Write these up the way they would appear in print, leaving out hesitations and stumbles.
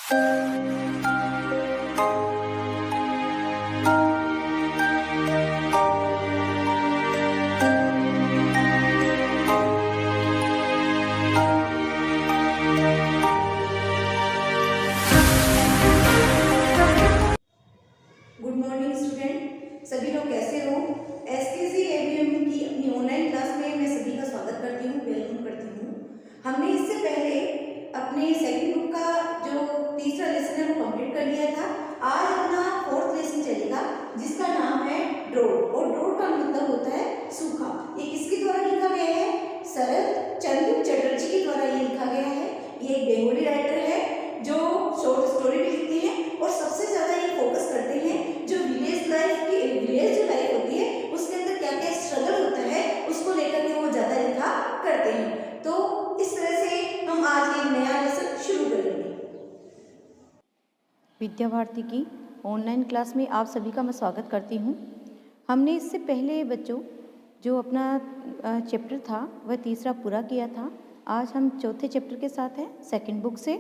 Good morning student, सभी लोग कैसे हो। एसकेसी एबीएम की अपनी ऑनलाइन क्लास में मैं सभी का स्वागत करती हूँ, वेलकम करती हूँ। हमने इससे पहले अपने सेकंड बुक का जो तीसरा लेसन है वो कंप्लीट कर लिया था। आज अपना फोर्थ लेसन चलेगा जिसका नाम है ड्रोट, और ड्रोट का मतलब होता है सूखा। ये किसके द्वारा लिखा गया है? शरद चंद्र चटर्जी के द्वारा ये लिखा गया है। ये एक बेंगोली राइटर है जो शॉर्ट स्टोरी भी लिखते हैं और सबसे ज्यादा ये फोकस करते हैं जो विलेज जो लाइफ होती है उसके अंदर क्या क्या स्ट्रगल होता है उसको लेकर के वो ज्यादा लिखा करते हैं। तो इस तरह से हम आज एक नया लेसन शुरू करेंगे। विद्या भारती की ऑनलाइन क्लास में आप सभी का मैं स्वागत करती हूँ। हमने इससे पहले बच्चों जो अपना चैप्टर था वह तीसरा पूरा किया था। आज हम चौथे चैप्टर के साथ हैं, सेकंड बुक से,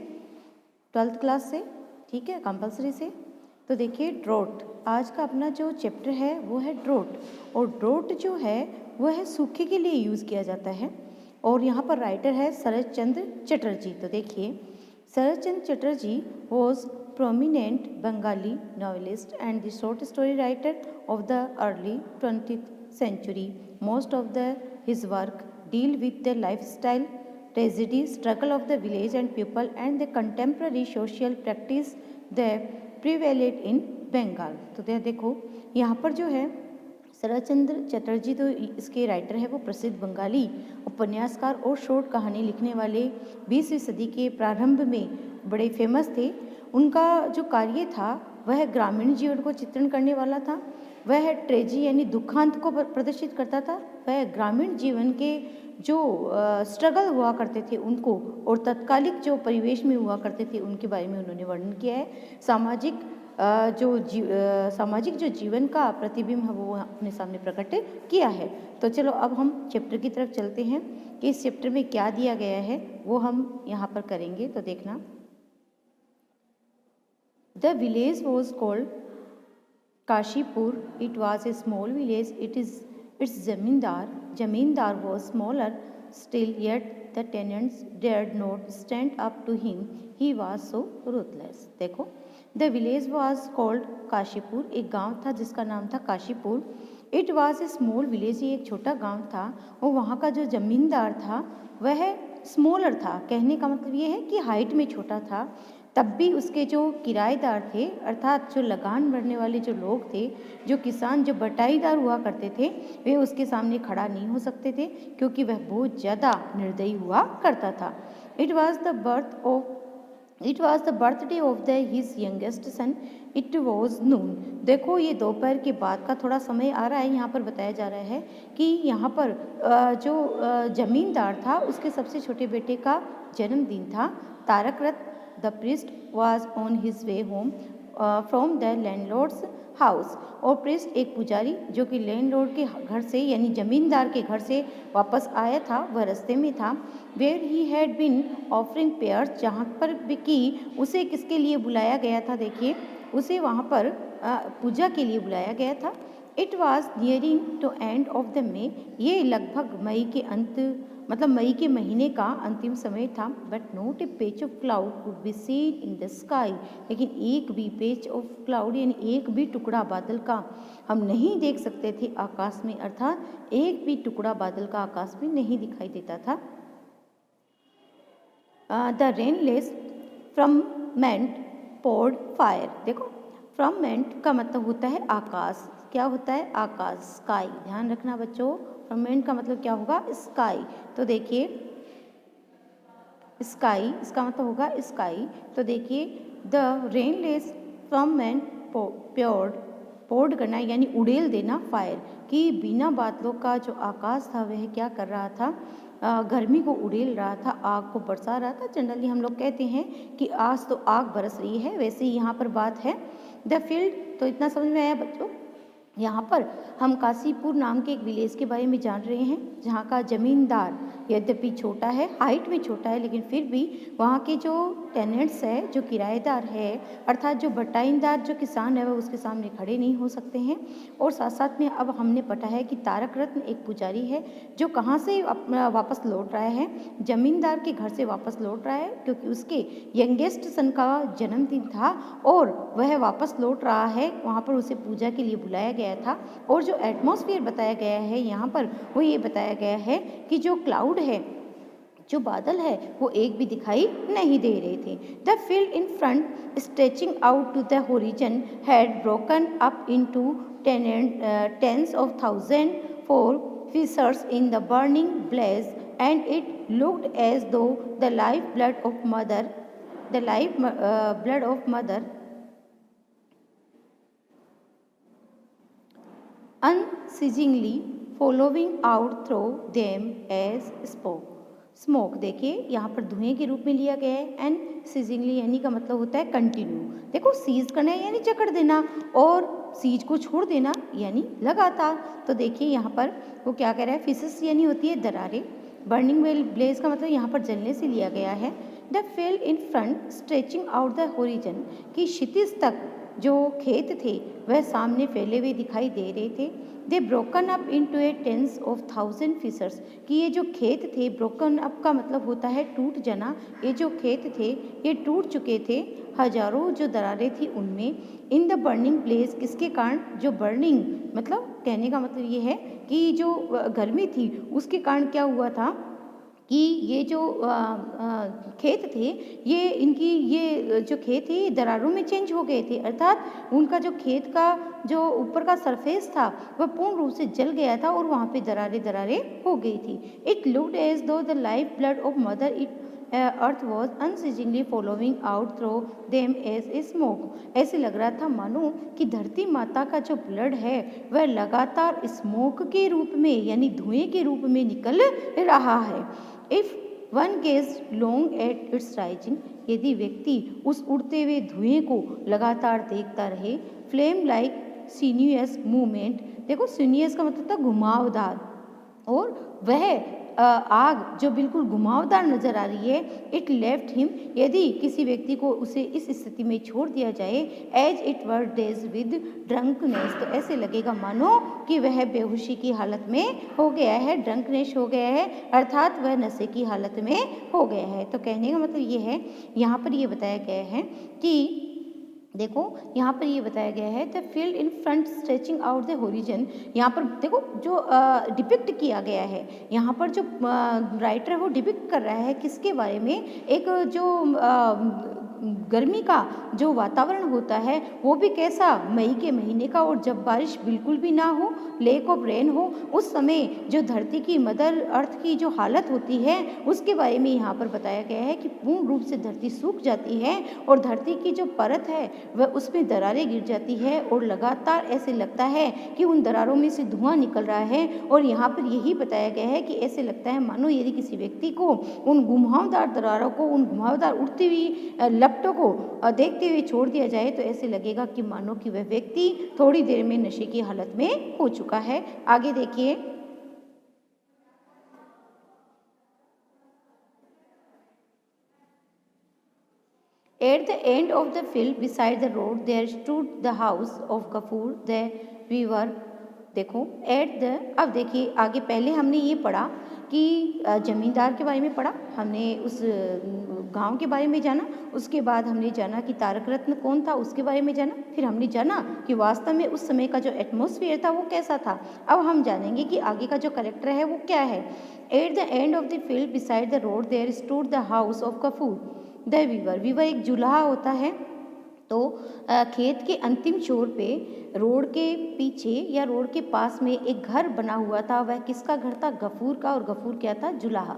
12th क्लास से, ठीक है, कंपलसरी से। तो देखिए ड्रोट, आज का अपना जो चैप्टर है वो है ड्रोट, और ड्रोट जो है वह है सूखे के लिए यूज़ किया जाता है। और यहाँ पर राइटर है शरद चंद्र चटर्जी। तो देखिए Sharat Chandra Chatterjee was prominent Bengali novelist and the short story writer of the early 20th century. Most of his work deal with the lifestyle, tragedy, struggle of the village and people and the contemporary social practice that prevalent in Bengal. तो देखो यहाँ पर जो है शरद चंद्र चटर्जी तो इसके writer है, वो प्रसिद्ध बंगाली उपन्यासकार और शॉर्ट कहानी लिखने वाले 20वीं सदी के प्रारंभ में बड़े फेमस थे। उनका जो कार्य था वह ग्रामीण जीवन को चित्रण करने वाला था। वह ट्रेजी यानी दुखांत को प्रदर्शित करता था। वह ग्रामीण जीवन के जो स्ट्रगल हुआ करते थे उनको, और तत्कालिक जो परिवेश में हुआ करते थे उनके बारे में उन्होंने वर्णन किया है। सामाजिक जो जीवन का प्रतिबिंब है वो अपने सामने प्रकट किया है। तो चलो अब हम चैप्टर की तरफ चलते हैं कि इस चैप्टर में क्या दिया गया है वो हम यहाँ पर करेंगे। तो देखना, The village was called Kashipur. It was a small village. Its zamindar was smaller still, yet the tenants dared not stand up to him. He was so ruthless. देखो, the village was called Kashipur. एक गांव था जिसका नाम था Kashipur. It was a small village. ये एक छोटा गांव था, और वहाँ का जो जमींदार था वह स्मॉलर था। कहने का मतलब ये है कि हाइट में छोटा था। तब भी उसके जो किराएदार थे, अर्थात जो लगान भरने वाले जो लोग थे, जो किसान, जो बटाईदार हुआ करते थे, वे उसके सामने खड़ा नहीं हो सकते थे क्योंकि वह बहुत ज़्यादा निर्दयी हुआ करता था। It was the birthday of his youngest son. It was noon. देखो ये दोपहर के बाद का थोड़ा समय आ रहा है। यहाँ पर बताया जा रहा है कि यहाँ पर जो जमींदार था उसके सबसे छोटे बेटे का जन्मदिन था। Tarak The priest was on his way home from the landlord's house. और प्रिस्ट एक पुजारी जो कि लैंडलॉर्ड के घर से यानी जमींदार के घर से वापस आया था, वह रास्ते में था। Where he had been offering prayers, जहाँ पर कि उसे किसके लिए बुलाया गया था? देखिए उसे वहाँ पर पूजा के लिए बुलाया गया था। It was nearing to end of the May. ये लगभग मई के अंत मतलब मई के महीने का अंतिम समय था। But not a patch of cloud could be seen in the sky. लेकिन एक भी पैच ऑफ क्लाउड यानी एक भी टुकड़ा बादल का हम नहीं देख सकते थे आकाश में, अर्थात एक भी टुकड़ा बादल का आकाश में नहीं दिखाई देता था। The rainless firmament poured fire. देखो फ्रमेंट का मतलब होता है आकाश। क्या होता है? आकाश, स्काई। ध्यान रखना बच्चों, फर्मेंट का मतलब क्या होगा? स्काई। तो देखिए स्काई, इसका मतलब होगा स्काई। तो देखिए द रेनलेस फर्मेंट पोर्ड करना यानी उड़ेल देना फायर, कि बिना बादलों का जो आकाश था वह क्या कर रहा था? गर्मी को उड़ेल रहा था, आग को बरसा रहा था। जनरली हम लोग कहते हैं कि आज तो आग बरस रही है, वैसे ही यहाँ पर बात है। द फील्ड, तो इतना समझ में आया बच्चों? यहाँ पर हम काशीपुर नाम के एक विलेज के बारे में जान रहे हैं जहाँ का जमींदार यद्यपि छोटा है, हाइट में छोटा है, लेकिन फिर भी वहाँ के जो टेनेंट्स है, जो किराएदार है, अर्थात जो बटाईदार जो किसान है, वह उसके सामने खड़े नहीं हो सकते हैं। और साथ साथ में अब हमने पढ़ा है कि तारक रत्न एक पुजारी है जो कहाँ से वापस लौट रहा है, जमींदार के घर से वापस लौट रहा है, क्योंकि उसके यंगेस्ट सन का जन्मदिन था और वह वापस लौट रहा है। वहाँ पर उसे पूजा के लिए बुलाया गया था। और जो एटमॉस्फेयर बताया गया है यहाँ पर, वो ये बताया गया है कि जो क्लाउड है, जो बादल है, वो एक भी दिखाई नहीं दे रहे थे। The field in front stretching out to the horizon had broken up into tens of thousands for fissures in the burning blaze, and it looked as though the lifeblood of mother unceasingly following out through them as smoke. देखिए यहाँ पर धुएं के रूप में लिया गया है। एंड सीजिंगली यानी का मतलब होता है कंटिन्यू। देखो सीज करना यानी जकड़ देना और सीज को छोड़ देना यानी लगातार। तो देखिए यहाँ पर वो क्या कह रहा है, फिसेस यानी होती है दरारें, बर्निंग वेल ब्लेज का मतलब यहाँ पर जलने से लिया गया है। The field in front stretching out the horizon, कि क्षितिज तक जो खेत थे वह सामने फैले हुए दिखाई दे रहे थे। They broken up into a tens of thousand fissures, कि ये जो खेत थे, ब्रोकन अप का मतलब होता है टूट जाना। ये जो खेत थे ये टूट चुके थे, हजारों जो दरारें थी उनमें। इन द बर्निंग प्लेस, किसके कारण, जो बर्निंग मतलब कहने का मतलब ये है कि जो गर्मी थी उसके कारण क्या हुआ था कि ये जो खेत थे, ये इनकी ये जो खेत थे दरारों में चेंज हो गए थे, अर्थात उनका जो खेत का जो ऊपर का सरफेस था वह पूर्ण रूप से जल गया था और वहाँ पे दरारें हो गई थी। It looked as though the life blood of mother it earth was unceasingly following out through them as a smoke. ऐसे लग रहा था मानो कि धरती माता का जो ब्लड है वह लगातार स्मोक के रूप में यानी धुएं के रूप में निकल रहा है। If one gauge long at its rising, यदि व्यक्ति उस उड़ते हुए धुएं को लगातार देखता रहे, फ्लेम लाइक सिन्यूअस मूवमेंट, देखो सिन्यूअस का मतलब था घुमावदार, और वह आग जो बिल्कुल घुमावदार नजर आ रही है। इट लेफ्ट हिम, यदि किसी व्यक्ति को उसे इस स्थिति में छोड़ दिया जाए, as it were daze with drunkenness, तो ऐसे लगेगा मानो कि वह बेहोशी की हालत में हो गया है, ड्रंकनेस हो गया है, अर्थात वह नशे की हालत में हो गया है। तो कहने का मतलब ये है, यहाँ पर ये बताया गया है कि देखो यहाँ पर ये बताया गया है the field in front stretching out the horizon. यहाँ पर देखो जो डिपिक्ट किया गया है, यहाँ पर जो राइटर है वो डिपिक्ट कर रहा है किसके बारे में, एक जो गर्मी का जो वातावरण होता है वो भी कैसा, मई के महीने का, और जब बारिश बिल्कुल भी ना हो, लेक ऑफ रेन हो, उस समय जो धरती की मदर अर्थ की जो हालत होती है उसके बारे में यहाँ पर बताया गया है कि पूर्ण रूप से धरती सूख जाती है और धरती की जो परत है वह उसमें दरारें गिर जाती है और लगातार ऐसे लगता है कि उन दरारों में से धुआं निकल रहा है। और यहाँ पर यही बताया गया है कि ऐसे लगता है मानो यदि किसी व्यक्ति को उन घुमावदार दरारों को, उन घुमावदार उड़ती हुई लपटों को देखते हुए छोड़ दिया जाए तो ऐसे लगेगा कि मानो कि वह व्यक्ति थोड़ी देर में नशे की हालत में हो चुका है। आगे देखिए, at the end of the field beside the road there stood the house of Gafur the weaver। देखो एट द, अब देखिए आगे पहले हमने ये पढ़ा कि जमींदार के बारे में पढ़ा, हमने उस गांव के बारे में जाना, उसके बाद हमने जाना कि तारक रत्न कौन था उसके बारे में जाना, फिर हमने जाना कि वास्तव में उस समय का जो एटमॉस्फेयर था वो कैसा था। अब हम जानेंगे कि आगे का जो करेक्टर है वो क्या है। At the end of the field beside the road there stood the house of Gafoor the weaver. Weaver एक जुलाहा होता है। तो खेत के अंतिम छोर पे रोड के पीछे या रोड के पास में एक घर बना हुआ था। वह किसका घर था? गफूर का। और गफूर क्या था? जुलाहा।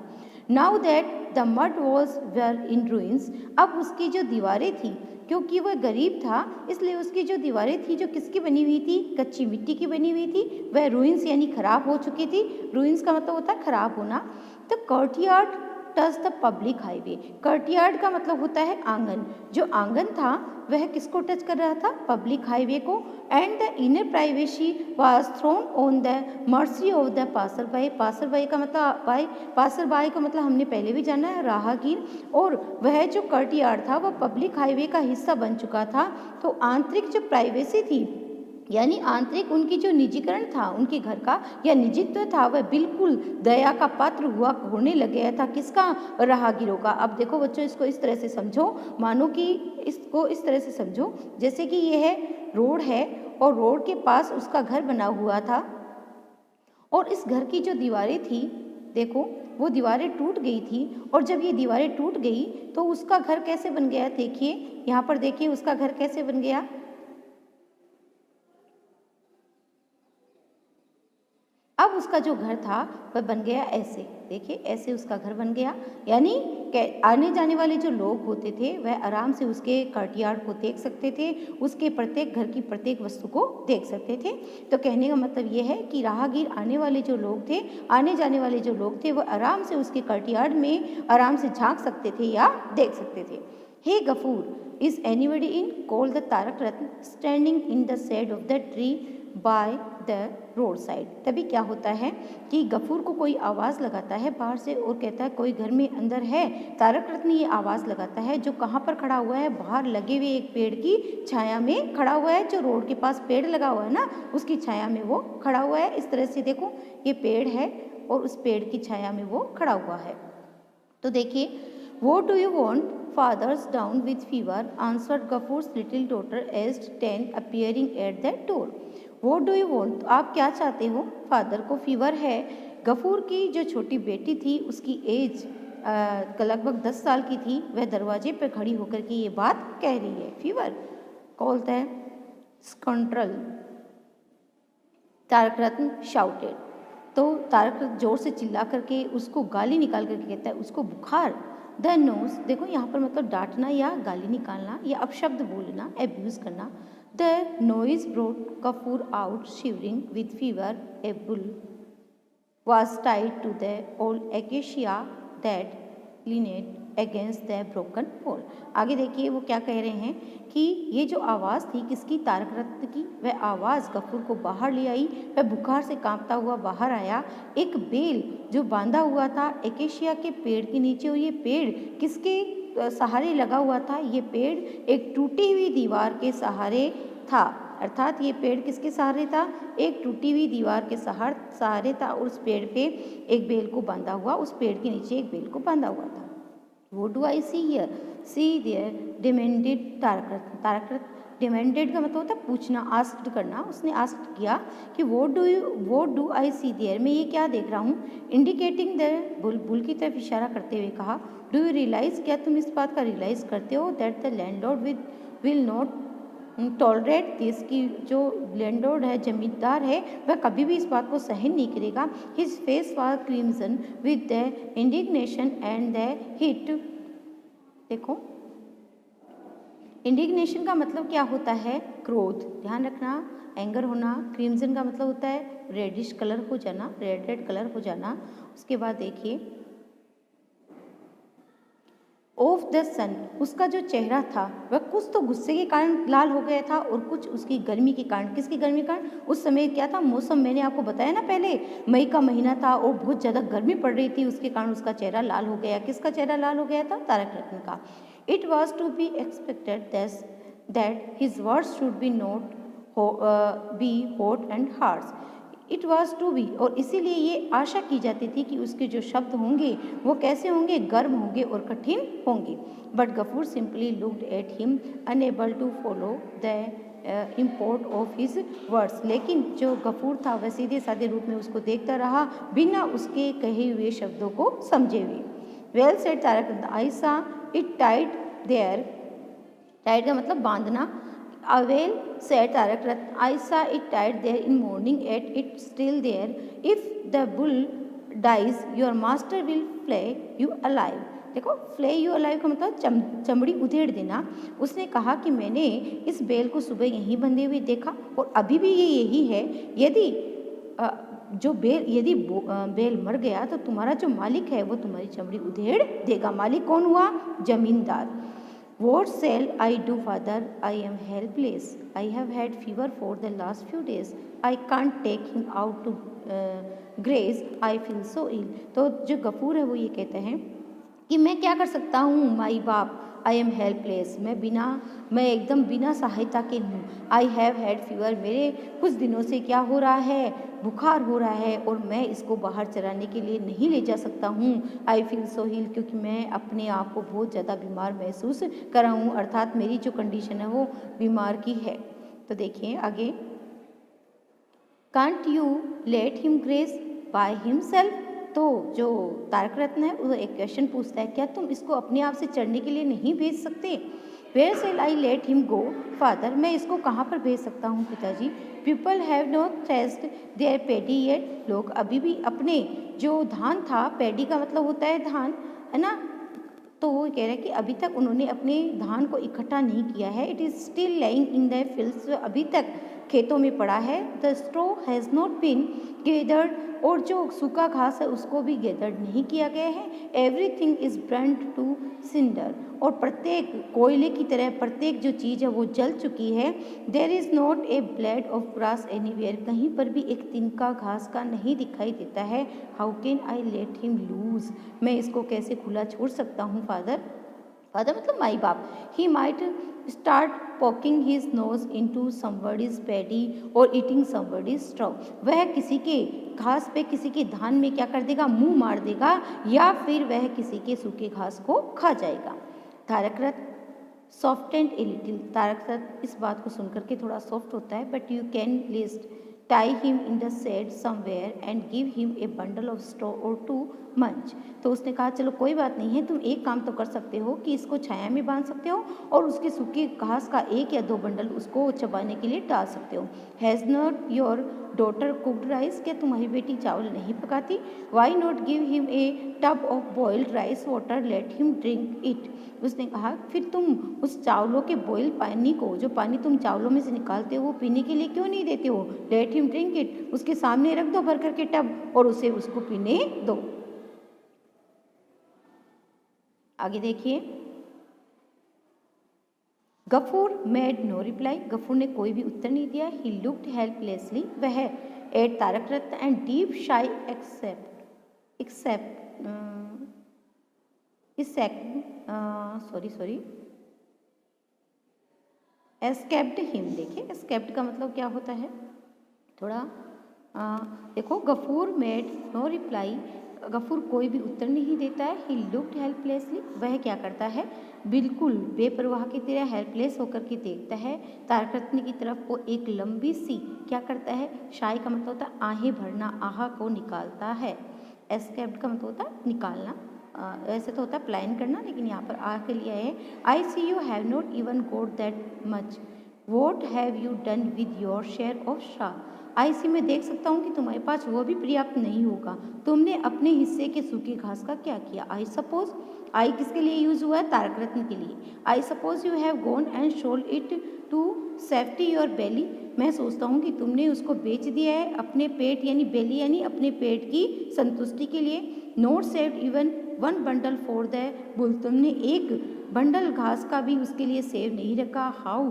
Now that the mud was were in ruins, अब उसकी जो दीवारें थी, क्योंकि वह गरीब था इसलिए उसकी जो दीवारें थी जो किसकी बनी हुई थी? कच्ची मिट्टी की बनी हुई थी। वह रूइंस यानी खराब हो चुकी थी। रूइंस का मतलब होता है खराब होना। The courtyard touch the public highway. Courtyard का मतलब होता है आंगन। जो आंगन था वह किसको टच कर रहा था? पब्लिक हाईवे को। And the inner privacy was thrown on the mercy of the passer by. Passer by का मतलब पासर बाई का मतलब हमने पहले भी जाना है, राहगीर। और वह जो कर्टयार्ड था वह पब्लिक हाईवे का हिस्सा बन चुका था। तो आंतरिक जो प्राइवेसी थी, यानी आंतरिक उनकी जो निजीकरण था उनके घर का या निजित्व था, वह बिल्कुल दया का पात्र हुआ होने लग गया था। किसका? राहगीरों का। अब देखो बच्चों, इसको इस तरह से समझो, मानो कि इसको इस तरह से समझो जैसे कि यह रोड है और रोड के पास उसका घर बना हुआ था और इस घर की जो दीवारें थी, देखो वो दीवारें टूट गई थी। और जब ये दीवारें टूट गई तो उसका घर कैसे बन गया? देखिए यहाँ पर, देखिए उसका घर कैसे बन गया। अब उसका जो घर था वह बन गया ऐसे, देखिए ऐसे उसका घर बन गया। यानी आने जाने वाले जो लोग होते थे वह आराम से उसके कर्टयार्ड को देख सकते थे, उसके प्रत्येक घर की प्रत्येक वस्तु को देख सकते थे। तो कहने का मतलब यह है कि राहगीर आने वाले जो लोग थे, आने जाने वाले जो लोग थे, वह आराम से उसके कर्टयार्ड में आराम से झांक सकते थे या देख सकते थे। Hey Gafur, is anybody in? Call the Tarak Ratna standing in the shade of the tree by the road side. तभी क्या होता है कि गफूर को कोई आवाज़ लगाता है बाहर से और कहता है कोई घर में अंदर है। तारक रत्न ये आवाज़ लगाता है, जो कहाँ पर खड़ा हुआ है? बाहर लगे हुए एक पेड़ की छाया में खड़ा हुआ है। जो रोड के पास पेड़ लगा हुआ है ना, उसकी छाया में वो खड़ा हुआ है। इस तरह से देखो, ये पेड़ है और उस पेड़ की छाया में वो खड़ा हुआ है। तो देखिए, What do you want? Father's down with fever, answered Gafur's little daughter, aged 10, appearing at the door. What do you want? आप क्या चाहते हो? फादर को फीवर है। गफूर की जो छोटी बेटी थी उसकी एज लगभग 10 साल की थी, वह दरवाजे पर खड़ी होकर के ये बात कह रही है। फीवर कॉल्ड है स्कंट्रल, तारक रत्न शाउटेड। तो तारक रत्न जोर से चिल्ला करके उसको गाली निकाल करके कहता है उसको बुखार। द नोज, देखो यहाँ पर मतलब डांटना या गाली निकालना या अपशब्द बोलना, एब्यूज करना। The noise brought Gafoor out shivering with fever. A bull was tied to the old acacia that leaned against the broken pole. आगे देखिए वो क्या कह रहे हैं कि ये जो आवाज़ थी किसकी? तारक रत्न की। वह आवाज़ गफूर को बाहर ले आई। वह बुखार से कांपता हुआ बाहर आया। एक बेल जो बांधा हुआ था एकेशिया के पेड़ के नीचे, और ये पेड़ किसके सहारे लगा हुआ था? ये पेड़ एक टूटी हुई दीवार के सहारे था। अर्थात ये पेड़ किसके सहारे था? एक टूटी हुई दीवार के सहारे था। और उस पेड़ पे एक बेल को बांधा हुआ, उस पेड़ के नीचे एक बेल को बांधा हुआ था। What do I see here? See there, demanded Tarak रत्न। तारक रत्न, डिमेंडेड का मतलब होता है पूछना, आस्क्ड करना। उसने आस्क्ड किया कि what do I see there? मैं ये क्या देख रहा हूँ? इंडिकेटिंग द बुल, बुल की तरफ इशारा करते हुए कहा। डू यू रियलाइज, क्या तुम इस बात का रियलाइज करते हो? That the landlord will not tolerate this, की जो लैंडलॉर्ड है, जमींदार है, वह कभी भी इस बात को सहन नहीं करेगा। His face was crimson with the indignation and the heat. देखो, इंडिग्नेशन का मतलब क्या होता है? क्रोध, ध्यान रखना, एंगर होना। क्रिम्सन का मतलब होता है रेडिश कलर हो जाना, रेड कलर हो जाना। उसके बाद देखिए, ऑफ द सन, उसका जो चेहरा था वह कुछ तो गुस्से के कारण लाल हो गया था और कुछ उसकी गर्मी के कारण। किसकी गर्मी के कारण? उस समय क्या था? मौसम, मैंने आपको बताया ना पहले, मई का महीना था और बहुत ज़्यादा गर्मी पड़ रही थी, उसके कारण उसका चेहरा लाल हो गया। किसका चेहरा लाल हो गया था? तारक रत्न का। It was to be expected that his words should be not be hot and harsh. It was to be, और इसीलिए ये आशा की जाती थी कि उसके जो शब्द होंगे वो कैसे होंगे? गर्म होंगे और कठिन होंगे। But Gafoor simply looked at him unable to follow the import of his words. लेकिन जो गफूर था वह सीधे साधे रूप में उसको देखता रहा, बिना उसके कहे हुए शब्दों को समझे हुए। वेल सेड तारक, आई सा इट टाइड देयर। टाइड का मतलब बांधना। Well said Tarak Ratna, I saw it tied there in morning, at it still there. If the bull dies, your master will flay you alive. देखो, फ्ले यू अलाइव का मतलब चमड़ी उधेड़ देना। उसने कहा कि मैंने इस बेल को सुबह यहीं बंधे हुए देखा और अभी भी ये यही है। यदि जो बेल यदि बेल मर गया तो तुम्हारा जो मालिक है वो तुम्हारी चमड़ी उधेड़ देगा। मालिक कौन हुआ? जमींदार। What shall I do, father? I am helpless. I have had fever for the last few days. I can't take him out to graze. I feel so ill. तो जो गफूर है वो ये कहते हैं कि मैं क्या कर सकता हूँ माई बाप, आई एम हेल्पलेस, मैं एकदम बिना सहायता के हूँ। आई हैव हैड फीवर, मेरे कुछ दिनों से क्या हो रहा है, बुखार हो रहा है और मैं इसको बाहर चराने के लिए नहीं ले जा सकता हूँ। आई फील सो हिल, क्योंकि मैं अपने आप को बहुत ज़्यादा बीमार महसूस कर रहा हूँ, अर्थात मेरी जो कंडीशन है वो बीमार की है। तो देखिए आगे, can't you let him grace by himself. तो जो तारक रत्न है वो एक क्वेश्चन पूछता है, क्या तुम इसको अपने आप से चढ़ने के लिए नहीं भेज सकते? Where shall I let him go father, मैं इसको कहाँ पर भेज सकता हूँ पिताजी? People have not threshed their paddy yet, लोग अभी भी अपने जो धान था, पैडी का मतलब होता है धान, है ना, तो वो कह रहे हैं कि अभी तक उन्होंने अपने धान को इकट्ठा नहीं किया है। It is still lying in the fields, अभी तक खेतों में पड़ा है। The straw has not been gathered, और जो सूखा घास है उसको भी गेदर्ड नहीं किया गया है। Everything is burnt to cinder, और प्रत्येक कोयले की तरह प्रत्येक जो चीज़ है वो जल चुकी है। There is not a blade of grass anywhere, कहीं पर भी एक तिनका घास का नहीं दिखाई देता है। How can I let him loose, मैं इसको कैसे खुला छोड़ सकता हूँ फादर? फादर मतलब माई बाप। He might start poking his nose into somebody's paddy और ईटिंग समबडीज स्ट्रॉ, वह किसी के घास पे, किसी के धान में क्या कर देगा, मुंह मार देगा, या फिर वह किसी के सूखे घास को खा जाएगा। तारक रत्न सॉफ्टेंड ए लिटिल, तारक रत्न इस बात को सुनकर के थोड़ा सॉफ्ट होता है। But you can list tie him in the shade somewhere and give him a bundle of straw or two munch, तो उसने कहा चलो कोई बात नहीं है, तुम एक काम तो कर सकते हो कि इसको छाया में बांध सकते हो और उसके सूखे घास का 1 या 2 बंडल उसको चबाने के लिए डाल सकते हो। Has not your daughter cooked rice, क्या तुम्हारी बेटी चावल नहीं पकाती? Why not give him a tub of boiled rice water, let him drink it, उसने कहा फिर तुम उस चावलों के बॉयल पानी को, जो पानी तुम चावलों में से निकालते हो वो पीने के लिए क्यों नहीं देते हो? लेट हिम ड्रिंक इट, उसके सामने रख दो भर करके टब और उसे उसको पीने दो। आगे देखिए, Gafoor made no reply, Gafoor ने कोई भी उत्तर नहीं दिया। ही लुक्ड हेल्पलेसली, वह at Tarak Ratna and deep shy escaped him. देखिए एस्केप्ड का मतलब क्या होता है, थोड़ा देखो, Gafoor made no reply, Gafoor कोई भी उत्तर नहीं देता है। ही लुक्ड हेल्पलेसली, वह क्या करता है, बिल्कुल बेपरवाह की तरह हेल्पलेस होकर के देखता है तारक रत्न की तरफ। वो एक लंबी सी क्या करता है, शाई का मतलब होता है आहें भरना, आहा को निकालता है। एस्केप्ड का मतलब होता है निकालना, ऐसे तो होता है प्लान करना, लेकिन यहाँ पर आ के लिए है। I see you have not even got that much, what have you done with your share of शाह। आई सी मैं देख सकता हूँ कि तुम्हारे पास वो भी पर्याप्त नहीं होगा, तुमने अपने हिस्से के सूखे घास का क्या किया? आई सपोज, आई किसके लिए यूज हुआ है, तारक रत्न के लिए। I suppose you have gone and sold it to safety your belly, मैं सोचता हूँ कि तुमने उसको बेच दिया है अपने पेट यानी बेली यानी अपने पेट की संतुष्टि के लिए। Not saved even 1 bundle for the bull, तुमने एक बंडल घास का भी उसके लिए सेव नहीं रखा। हाउ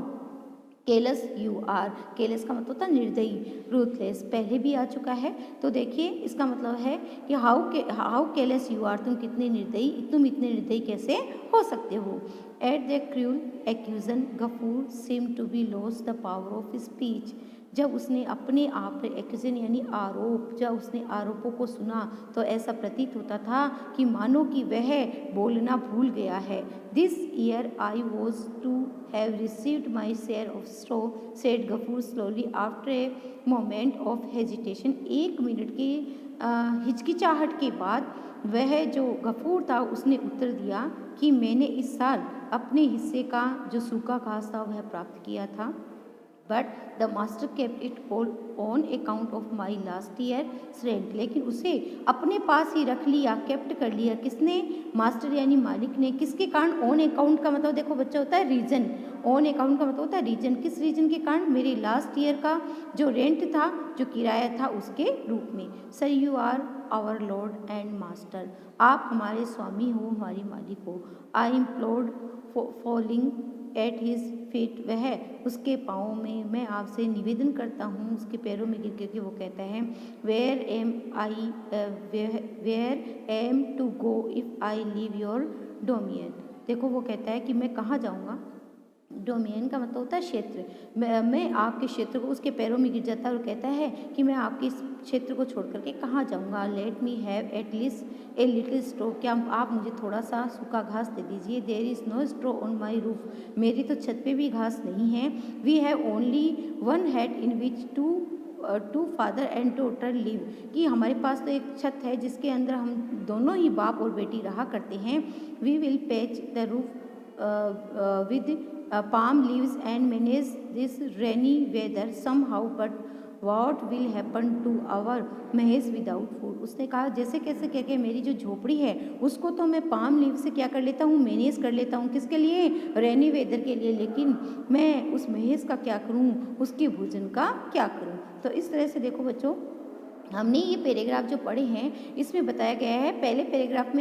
केलस यू आर, केलस का मतलब होता है निर्दयी, रूथलेस, पहले भी आ चुका है। तो देखिए इसका मतलब है कि हाउ केलस यू आर, तुम कितने निर्दयी, तुम इतने निर्दयी कैसे हो सकते हो। At the cruel accusation Gafur seem to be lost the power of speech, जब उसने अपने आप पर एक्यूजन यानी आरोप, जब उसने आरोपों को सुना तो ऐसा प्रतीत होता था कि मानो कि वह बोलना भूल गया है। This year I was to have received my share of straw, said Gafoor slowly after a moment of hesitation, 1 minute की हिचकिचाहट के बाद वह जो गफूर था उसने उत्तर दिया कि मैंने इस साल अपने हिस्से का जो सूखा घास था वह प्राप्त किया था। But the master kept it all on account of my last year rent. लेकिन उसे अपने पास ही रख लिया, केप्ट कर लिया। किसने? मास्टर यानी मालिक ने। किसके कारण? ऑन अकाउंट का मतलब देखो बच्चा होता है रीजन। ऑन अकाउंट का मतलब होता है रीजन। किस रीजन के कारण? मेरे लास्ट ईयर का जो रेंट था, जो किराया था, उसके रूप में। Sir you are our lord and master. आप हमारे स्वामी हो, हमारी मालिक हो। I implored falling at his feet. वह उसके पाँव में मैं आपसे निवेदन करता हूँ, उसके पैरों में गिर के वो कहता है where am to go if I leave your domain. देखो वो कहता है कि मैं कहाँ जाऊँगा। डोमियन का मतलब होता है क्षेत्र। मैं आपके क्षेत्र को, उसके पैरों में गिर जाता है और कहता है कि मैं आपके इस क्षेत्र को छोड़ करके कहाँ जाऊँगा। Let me have at least a little straw. क्या आप मुझे थोड़ा सा सूखा घास दे दीजिए। There is no straw on my roof. मेरी तो छत पे भी घास नहीं है। We have only one hut in which two father and daughter live. कि हमारे पास तो एक छत है जिसके अंदर हम दोनों ही बाप और बेटी रहा करते हैं। We will patch the roof with palm leaves and manage this rainy weather somehow, but what will happen to our Mahesh without food। उसने कहा जैसे कैसे कह के मेरी जो झोपड़ी है उसको तो मैं पाम लीव से क्या कर लेता हूँ, मैनेज कर लेता हूँ। किसके लिए? रेनी वेदर के लिए। लेकिन मैं उस महेश का क्या करूँ, उसके भोजन का क्या करूँ। तो इस तरह से देखो बच्चों, हमने ये पैराग्राफ जो पढ़े हैं इसमें बताया गया है। पहले पैराग्राफ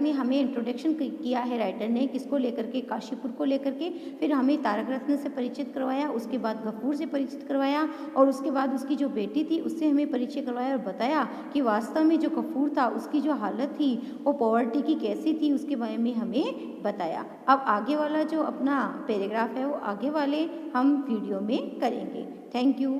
में हमें इंट्रोडक्शन किया है राइटर ने, किसको लेकर के? काशीपुर को लेकर के। फिर हमें तारक रत्न से परिचित करवाया, उसके बाद गफूर से परिचित करवाया, और उसके बाद उसकी जो बेटी थी उससे हमें परिचय करवाया और बताया कि वास्तव में जो गफूर था उसकी जो हालत थी वो पॉवर्टी की कैसी थी, उसके बारे में हमें बताया। अब आगे वाला जो अपना पैराग्राफ है वो आगे वाले हम वीडियो में करेंगे। Thank you.